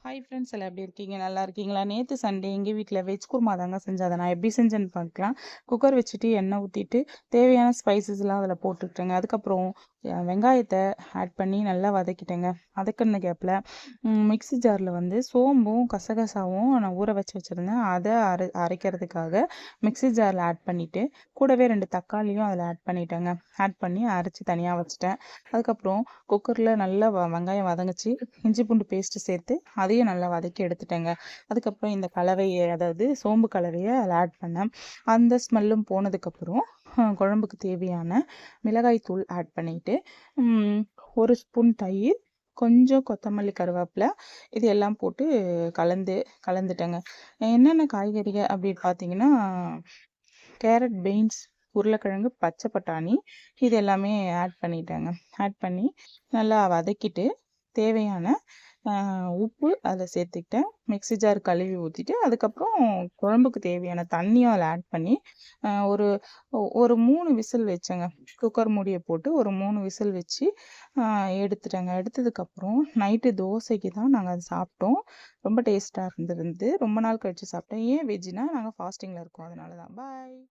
Hi friends எல்லாம் எப்படி இருக்கீங்க? நல்லா இருக்கீங்களா? நேற்று சண்டே எங்கள் வீட்டில் வெஜ் குருமா தாங்க செஞ்சேன். அதை நான் எப்படி செஞ்சேன்னு பார்க்கலாம். குக்கர் வச்சுட்டு எண்ணெய் ஊற்றிட்டு தேவையான ஸ்பைசஸ்லாம் அதில் போட்டுக்கிட்டேங்க. அதுக்கப்புறம் வெங்காயத்தை ஆட் பண்ணி நல்லா வதக்கிட்டேங்க. வதக்கின கேப்பில் மிக்ஸி ஜாரில் வந்து சோம்பும் கசகசாவும் நான் ஊற வச்சுருந்தேன். அதை அரைக்கிறதுக்காக மிக்ஸி ஜாரில் ஆட் பண்ணிவிட்டு கூடவே 2 தக்காளியும் அதில் ஆட் பண்ணிட்டேங்க. ஆட் பண்ணி அரைச்சி தனியாக வச்சுட்டேன். அதுக்கப்புறம் குக்கரில் நல்லா வெங்காயம் வதங்கிச்சு. இஞ்சி பூண்டு பேஸ்ட்டு சேர்த்து அதையும் நல்லா வதக்கி எடுத்துட்டேங்க. அதுக்கப்புறம் இந்த கலவையை, அதாவது சோம்பு கலவையை அதில் ஆட் பண்ணேன். அந்த ஸ்மெல்லும் போனதுக்கப்புறம் குழம்புக்கு தேவையான மிளகாய் தூள் ஆட் பண்ணிட்டு 1 ஸ்பூன் தயிர், கொஞ்சம் கொத்தமல்லி, கருவேப்பிலை இது எல்லாம் போட்டு கலந்துட்டேங்க. என்னென்ன காய்கறிகள் அப்படின்னு பார்த்தீங்கன்னா, கேரட், பீன்ஸ், உருளைக்கிழங்கு, பச்சை பட்டாணி இது எல்லாமே ஆட் பண்ணிட்டேங்க. ஆட் பண்ணி நல்லா வதக்கிட்டு தேவையான உப்பு அதில் சேர்த்துக்கிட்டேன். மிக்ஸி ஜார் கழுவி ஊற்றிட்டு அதுக்கப்புறம் குழம்புக்கு தேவையான தண்ணியும் அதில் ஆட் பண்ணி ஒரு ஒரு 3 விசில் வச்சேங்க. குக்கர் மூடியை போட்டு ஒரு 3 விசில் வச்சு எடுத்துட்டேங்க. எடுத்ததுக்கப்புறம் நைட்டு தோசைக்கு தான் நாங்கள் அதை சாப்பிட்டோம். ரொம்ப டேஸ்ட்டாக இருந்திருந்து. ரொம்ப நாள் கழித்து சாப்பிட்டேன். ஏன் வெஜ்ஜுனா நாங்கள் ஃபாஸ்டிங்கில் இருக்கோம், அதனால தான். பாய்.